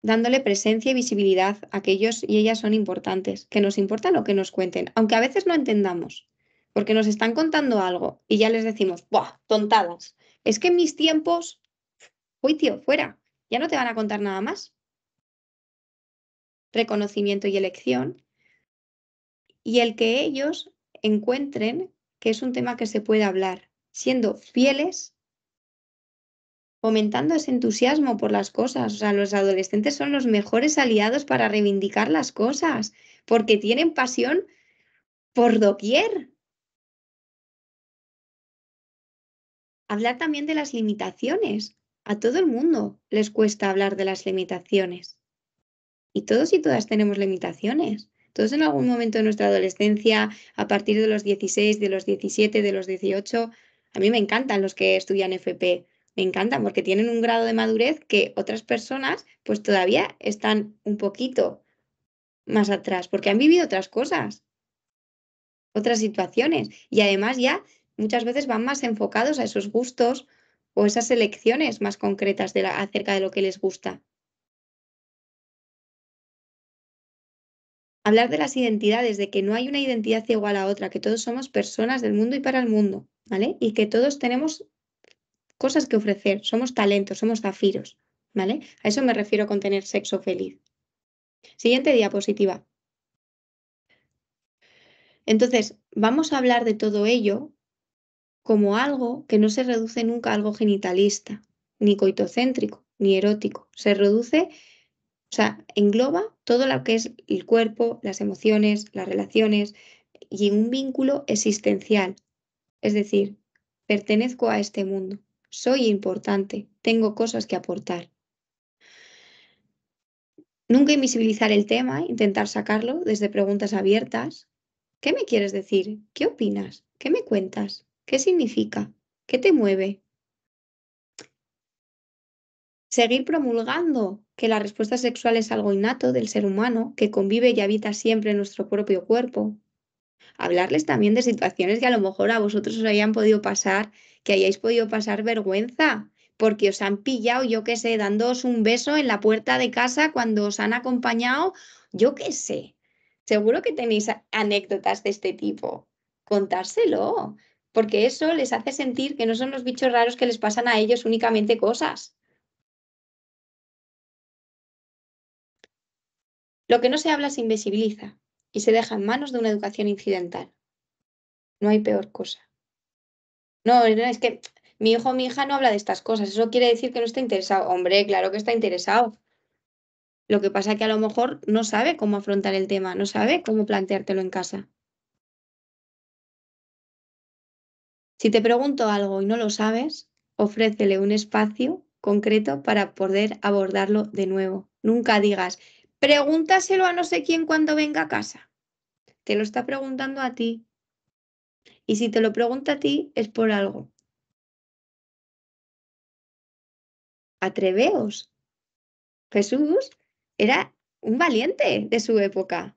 dándole presencia y visibilidad a que ellos y ellas son importantes, que nos importa lo que nos cuenten, aunque a veces no entendamos, porque nos están contando algo y ya les decimos, ¡buah, tontadas! Es que en mis tiempos, uy, tío, fuera, ya no te van a contar nada más. Reconocimiento y elección, y el que ellos encuentren que es un tema que se puede hablar, siendo fieles, fomentando ese entusiasmo por las cosas. O sea, los adolescentes son los mejores aliados para reivindicar las cosas, porque tienen pasión por doquier. Hablar también de las limitaciones. A todo el mundo les cuesta hablar de las limitaciones. Y todos y todas tenemos limitaciones. Todos en algún momento de nuestra adolescencia, a partir de los 16, de los 17, de los 18, a mí me encantan los que estudian FP. Me encantan porque tienen un grado de madurez que otras personas pues todavía están un poquito más atrás porque han vivido otras cosas, otras situaciones y además ya muchas veces van más enfocados a esos gustos o esas elecciones más concretas acerca de lo que les gusta. Hablar de las identidades, de que no hay una identidad igual a otra, que todos somos personas del mundo y para el mundo, ¿vale? Y que todos tenemos cosas que ofrecer, somos talentos, somos zafiros, ¿vale? A eso me refiero con tener sexo feliz. Siguiente diapositiva. Entonces, vamos a hablar de todo ello como algo que no se reduce nunca a algo genitalista, ni coitocéntrico, ni erótico. Se reduce, o sea, engloba todo lo que es el cuerpo, las emociones, las relaciones y un vínculo existencial. Es decir, pertenezco a este mundo, soy importante, tengo cosas que aportar. Nunca invisibilizar el tema, intentar sacarlo desde preguntas abiertas. ¿Qué me quieres decir? ¿Qué opinas? ¿Qué me cuentas? ¿Qué significa? ¿Qué te mueve? Seguir promulgando que la respuesta sexual es algo innato del ser humano, que convive y habita siempre en nuestro propio cuerpo. Hablarles también de situaciones que a lo mejor a vosotros os hayan podido pasar, que hayáis podido pasar vergüenza, porque os han pillado, yo qué sé, dándoos un beso en la puerta de casa cuando os han acompañado, yo qué sé. Seguro que tenéis anécdotas de este tipo. Contárselo, porque eso les hace sentir que no son los bichos raros que les pasan a ellos únicamente cosas. Lo que no se habla se invisibiliza y se deja en manos de una educación incidental. No hay peor cosa. No, es que mi hijo o mi hija no habla de estas cosas. Eso quiere decir que no está interesado. Hombre, claro que está interesado. Lo que pasa es que a lo mejor no sabe cómo afrontar el tema, no sabe cómo planteártelo en casa. Si te pregunto algo y no lo sabes, ofrécele un espacio concreto para poder abordarlo de nuevo. Nunca digas, pregúntaselo a no sé quién cuando venga a casa. Te lo está preguntando a ti. Y si te lo pregunta a ti, es por algo. Atreveos. Jesús era un valiente de su época.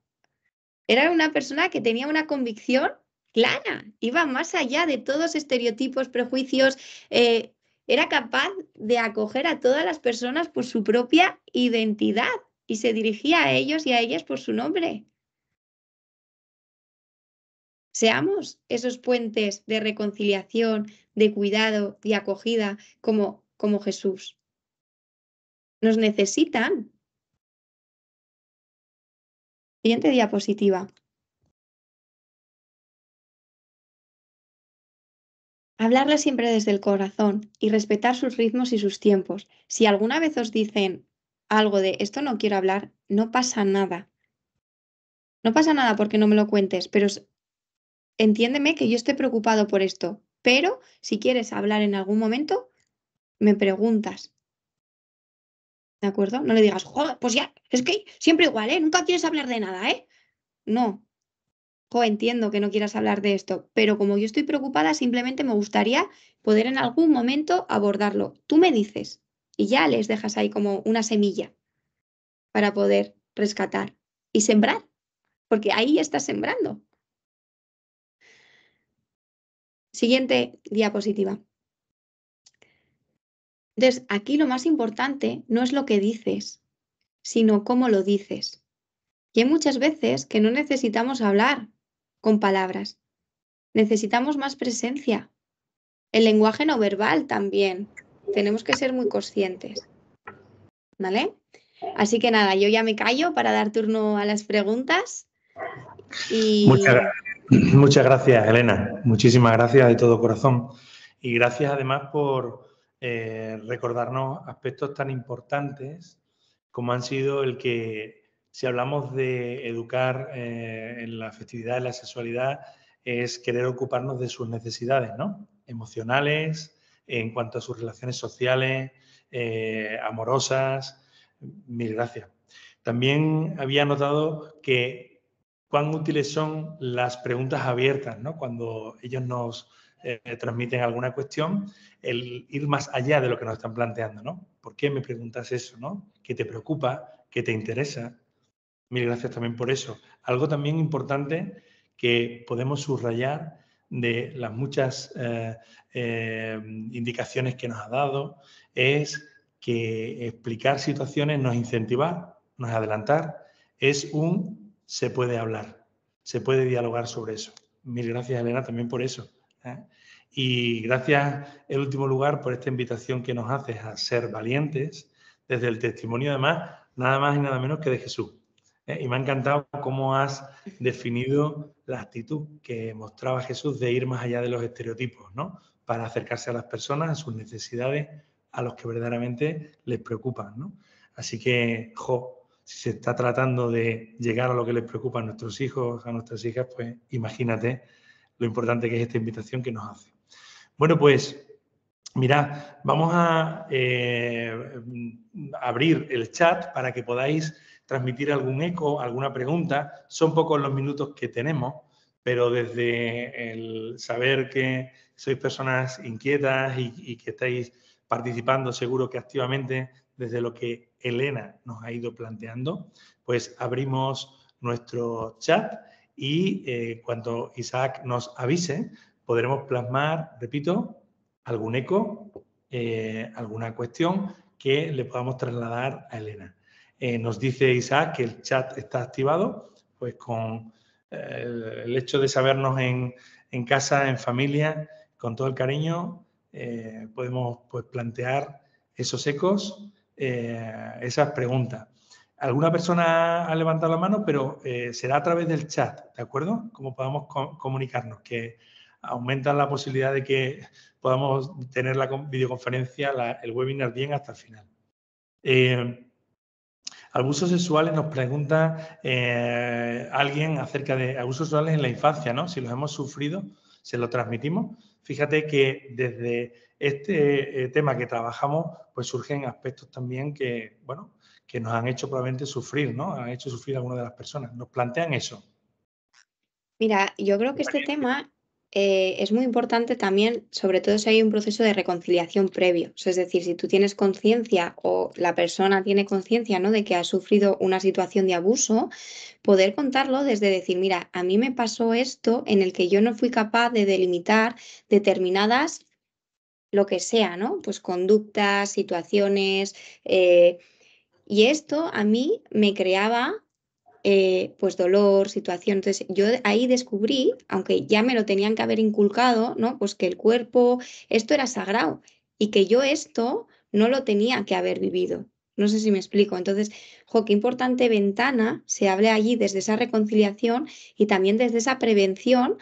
Era una persona que tenía una convicción clara, iba más allá de todos estereotipos, prejuicios, era capaz de acoger a todas las personas por su propia identidad y se dirigía a ellos y a ellas por su nombre. Seamos esos puentes de reconciliación, de cuidado y acogida como Jesús. Nos necesitan. Siguiente diapositiva. Hablarle siempre desde el corazón y respetar sus ritmos y sus tiempos. Si alguna vez os dicen algo de esto no quiero hablar, no pasa nada. No pasa nada porque no me lo cuentes, pero entiéndeme que yo estoy preocupado por esto. Pero si quieres hablar en algún momento, me preguntas. ¿De acuerdo? No le digas, joder, pues ya, es que siempre igual, ¿eh? Nunca quieres hablar de nada, ¿eh? No. Jo, entiendo que no quieras hablar de esto, pero como yo estoy preocupada, simplemente me gustaría poder en algún momento abordarlo. Tú me dices y ya les dejas ahí como una semilla para poder rescatar y sembrar, porque ahí estás sembrando. Siguiente diapositiva. Entonces, aquí lo más importante no es lo que dices, sino cómo lo dices. Y hay muchas veces que no necesitamos hablar con palabras, necesitamos más presencia. El lenguaje no verbal también. Tenemos que ser muy conscientes, ¿vale? Así que nada, yo ya me callo para dar turno a las preguntas y Muchas gracias, Elena. Muchísimas gracias de todo corazón. Y gracias además por recordarnos aspectos tan importantes como han sido el que, si hablamos de educar en la afectividad, en la sexualidad, es querer ocuparnos de sus necesidades, ¿no? Emocionales, en cuanto a sus relaciones sociales, amorosas. Mil gracias. También había notado que cuán útiles son las preguntas abiertas, ¿no? Cuando ellos nos transmiten alguna cuestión, el ir más allá de lo que nos están planteando, ¿no? ¿Por qué me preguntas eso, no? ¿Qué te preocupa? ¿Qué te interesa? Mil gracias también por eso. Algo también importante que podemos subrayar de las muchas indicaciones que nos ha dado es que explicar situaciones no es incentivar, no es adelantar, es se puede hablar, se puede dialogar sobre eso. Mil gracias, Elena, también por eso. Y gracias, en último lugar, por esta invitación que nos haces a ser valientes desde el testimonio, además, nada más y nada menos que de Jesús. Y me ha encantado cómo has definido la actitud que mostraba Jesús de ir más allá de los estereotipos, ¿no? Para acercarse a las personas, a sus necesidades, a los que verdaderamente les preocupan, ¿no? Así que, si se está tratando de llegar a lo que les preocupa a nuestros hijos, a nuestras hijas, pues imagínate lo importante que es esta invitación que nos hace. Bueno, pues mirad, vamos a abrir el chat para que podáis transmitir algún eco, alguna pregunta. Son pocos los minutos que tenemos, pero desde el saber que sois personas inquietas y que estáis participando seguro que activamente desde lo que Elena nos ha ido planteando, pues abrimos nuestro chat y cuando Isaac nos avise podremos plasmar, repito, algún eco alguna cuestión que le podamos trasladar a Elena. Nos dice Isaac que el chat está activado, pues con el hecho de sabernos en casa, en familia, con todo el cariño, podemos pues, plantear esos ecos, esas preguntas. Alguna persona ha levantado la mano, pero será a través del chat, ¿de acuerdo? Como podamos comunicarnos, que aumenta la posibilidad de que podamos tener la videoconferencia, el webinar bien hasta el final. Abusos sexuales, nos pregunta alguien acerca de abusos sexuales en la infancia, ¿no? Si los hemos sufrido, se lo transmitimos. Fíjate que desde este tema que trabajamos, pues surgen aspectos también que, bueno, que nos han hecho probablemente sufrir, ¿no? Han hecho sufrir a alguna de las personas. Nos plantean eso. Mira, yo creo que este tema es muy importante también, sobre todo si hay un proceso de reconciliación previo. O sea, es decir, si tú tienes conciencia o la persona tiene conciencia, ¿no?, de que ha sufrido una situación de abuso, poder contarlo desde decir, mira, a mí me pasó esto en el que yo no fui capaz de delimitar determinadas, lo que sea, ¿no? Pues conductas, situaciones, y esto a mí me creaba pues dolor, situación. Entonces, yo ahí descubrí, aunque ya me lo tenían que haber inculcado, ¿no? Pues que el cuerpo, esto era sagrado y que yo esto no lo tenía que haber vivido. No sé si me explico. Entonces, jo, qué importante ventana se hable allí desde esa reconciliación y también desde esa prevención,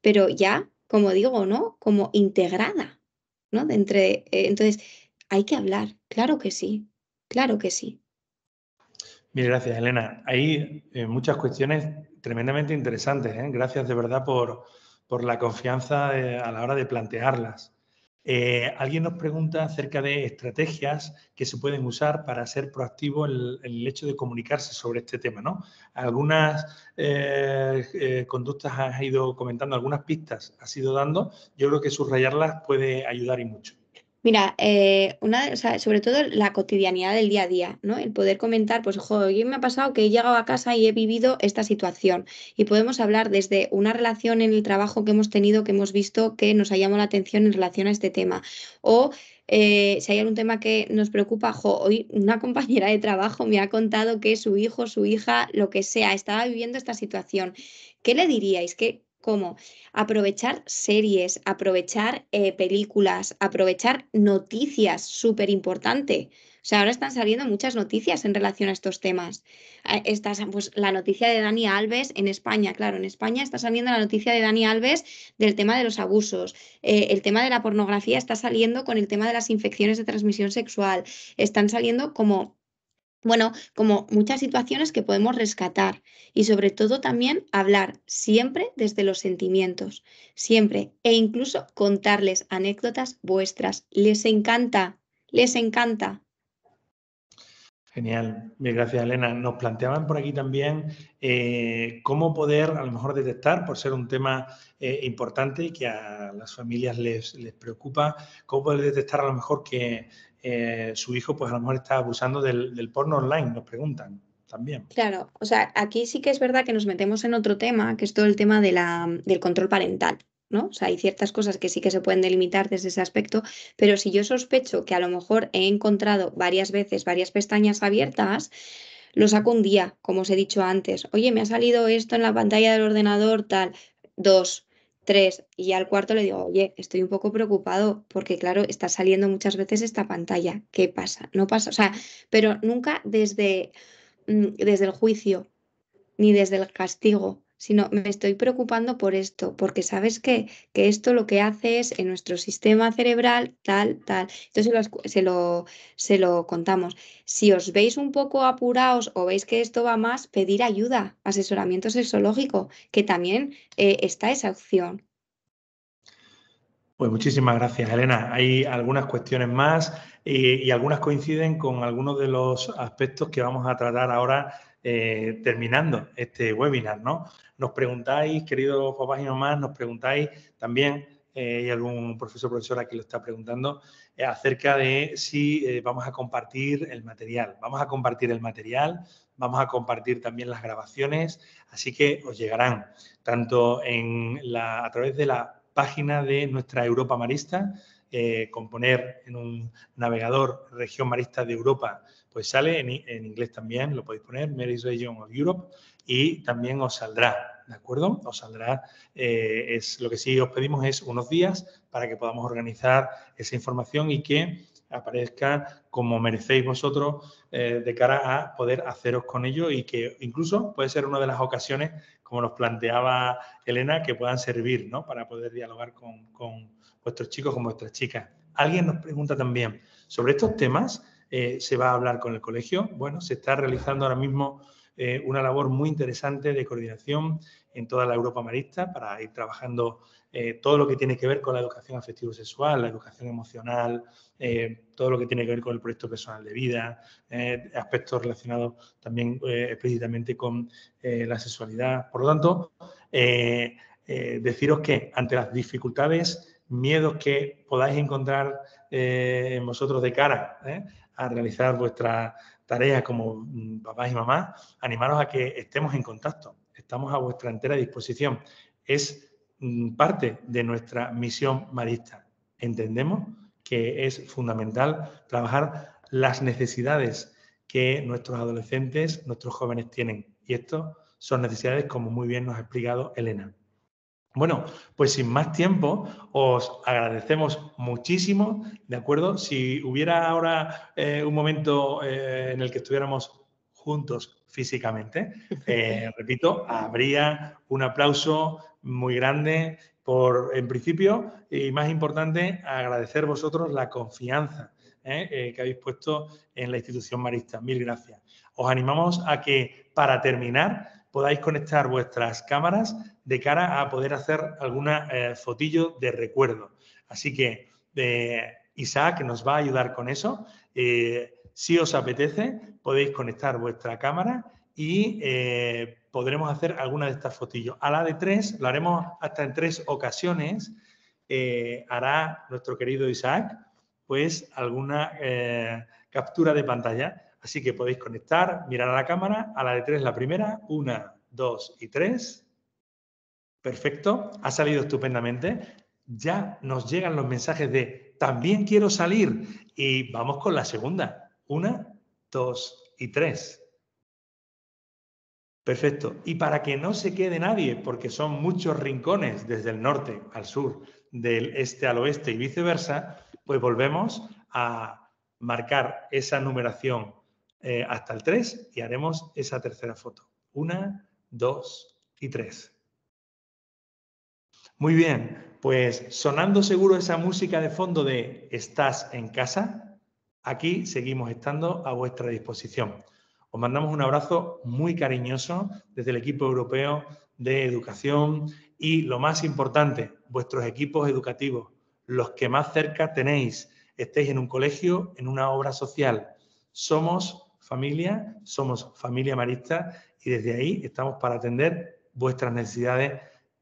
pero ya, como digo, ¿no? Como integrada, ¿no? Entonces, hay que hablar, claro que sí, claro que sí. Mil gracias, Elena. Hay muchas cuestiones tremendamente interesantes, ¿eh? Gracias de verdad por la confianza a la hora de plantearlas. Alguien nos pregunta acerca de estrategias que se pueden usar para ser proactivo en el hecho de comunicarse sobre este tema, ¿no? Algunas conductas has ido comentando, algunas pistas has ido dando. Yo creo que subrayarlas puede ayudar y mucho. Mira, o sea, sobre todo la cotidianidad del día a día, ¿no? El poder comentar, pues, jo, hoy me ha pasado que he llegado a casa y he vivido esta situación. Y podemos hablar desde una relación en el trabajo que hemos tenido, que hemos visto que nos ha llamado la atención en relación a este tema. O si hay algún tema que nos preocupa, jo, hoy una compañera de trabajo me ha contado que su hijo, su hija, lo que sea, estaba viviendo esta situación. ¿Qué le diríais? ¿Cómo? Aprovechar series, aprovechar películas, aprovechar noticias, súper importante. O sea, ahora están saliendo muchas noticias en relación a estos temas. Pues, la noticia de Dani Alves en España, claro, en España está saliendo la noticia de Dani Alves del tema de los abusos. El tema de la pornografía está saliendo con el tema de las infecciones de transmisión sexual. Están saliendo como, bueno, como muchas situaciones que podemos rescatar y sobre todo también hablar siempre desde los sentimientos, siempre, e incluso contarles anécdotas vuestras. Les encanta, les encanta. Genial, bien, gracias Elena. Nos planteaban por aquí también cómo poder a lo mejor detectar, por ser un tema importante y que a las familias les preocupa, cómo poder detectar a lo mejor que su hijo pues a lo mejor está abusando del porno online, nos preguntan también. Claro, o sea, aquí sí que es verdad que nos metemos en otro tema, que es todo el tema del control parental, ¿no? O sea, hay ciertas cosas que sí que se pueden delimitar desde ese aspecto, pero si yo sospecho que a lo mejor he encontrado varias veces varias pestañas abiertas, lo saco un día, como os he dicho antes. Oye, me ha salido esto en la pantalla del ordenador, tal, dos, tres, y al cuarto le digo, oye, estoy un poco preocupado porque, claro, está saliendo muchas veces esta pantalla. ¿Qué pasa? No pasa, o sea, pero nunca desde el juicio ni desde el castigo, sino me estoy preocupando por esto, porque sabes que esto lo que hace es en nuestro sistema cerebral tal, tal. Entonces se lo contamos. Si os veis un poco apurados o veis que esto va más, pedir ayuda, asesoramiento sexológico, que también está esa opción. Pues muchísimas gracias, Elena. Hay algunas cuestiones más y algunas coinciden con algunos de los aspectos que vamos a tratar ahora terminando este webinar, ¿no? Nos preguntáis, queridos papás y mamás, nos preguntáis también, hay algún profesor o profesora que lo está preguntando, acerca de si vamos a compartir el material. Vamos a compartir el material, vamos a compartir también las grabaciones, así que os llegarán tanto a través de la página de nuestra Europa Marista, con poner en un navegador región marista de Europa, pues sale en inglés también, lo podéis poner, Mary's Region of Europe, y también os saldrá, ¿de acuerdo? Os saldrá, lo que sí os pedimos es unos días para que podamos organizar esa información y que aparezca como merecéis vosotros de cara a poder haceros con ello y que incluso puede ser una de las ocasiones, como nos planteaba Elena, que puedan servir, ¿no? Para poder dialogar con vuestros chicos, con vuestras chicas. Alguien nos pregunta también sobre estos temas. ¿Se va a hablar con el colegio? Bueno, se está realizando ahora mismo una labor muy interesante de coordinación en toda la Europa marista para ir trabajando todo lo que tiene que ver con la educación afectivo-sexual, la educación emocional, todo lo que tiene que ver con el proyecto personal de vida, aspectos relacionados también explícitamente con la sexualidad. Por lo tanto, deciros que ante las dificultades, miedos que podáis encontrar en vosotros de cara a realizar vuestras tareas como papás y mamás, animaros a que estemos en contacto. Estamos a vuestra entera disposición. Es parte de nuestra misión marista. Entendemos que es fundamental trabajar las necesidades que nuestros adolescentes, nuestros jóvenes tienen. Y esto son necesidades, como muy bien nos ha explicado Elena. Bueno, pues sin más tiempo, os agradecemos muchísimo, ¿de acuerdo? Si hubiera ahora un momento en el que estuviéramos juntos físicamente, repito, habría un aplauso muy grande por, en principio, y más importante, agradecer vosotros la confianza que habéis puesto en la institución marista. Mil gracias. Os animamos a que, para terminar, podáis conectar vuestras cámaras de cara a poder hacer alguna fotillo de recuerdo. Así que Isaac nos va a ayudar con eso. Si os apetece, podéis conectar vuestra cámara y podremos hacer alguna de estas fotillos. A la de 3, lo haremos hasta en 3 ocasiones. Hará nuestro querido Isaac pues alguna captura de pantalla. Así que podéis conectar, mirar a la cámara, a la de 3 la primera, 1, 2 y 3. Perfecto, ha salido estupendamente. Ya nos llegan los mensajes de también quiero salir y vamos con la segunda. 1, 2 y 3. Perfecto. Y para que no se quede nadie, porque son muchos rincones desde el norte al sur, del este al oeste y viceversa, pues volvemos a marcar esa numeración hasta el 3 y haremos esa tercera foto. 1, 2 y 3. Muy bien, pues sonando seguro esa música de fondo de ¿estás en casa? Aquí seguimos estando a vuestra disposición. Os mandamos un abrazo muy cariñoso desde el equipo europeo de educación y, lo más importante, vuestros equipos educativos, los que más cerca tenéis, estéis en un colegio, en una obra social. Somos familia marista y desde ahí estamos para atender vuestras necesidades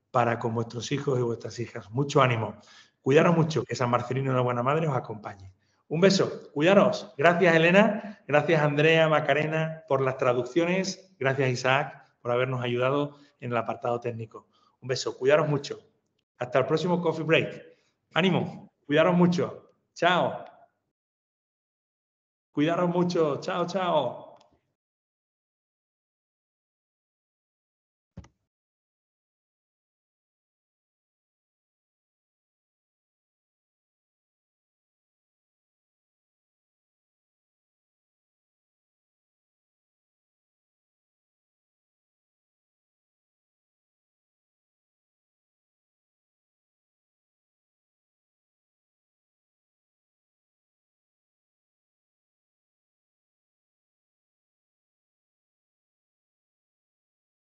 para con vuestros hijos y vuestras hijas. Mucho ánimo. Cuidaros mucho, que San Marcelino, la buena madre, os acompañe. Un beso, cuidaros. Gracias, Elena. Gracias, Andrea, Macarena, por las traducciones. Gracias, Isaac, por habernos ayudado en el apartado técnico. Un beso, cuidaros mucho. Hasta el próximo coffee break. Ánimo, cuidaros mucho. Chao. Cuidaros mucho. Chao, chao.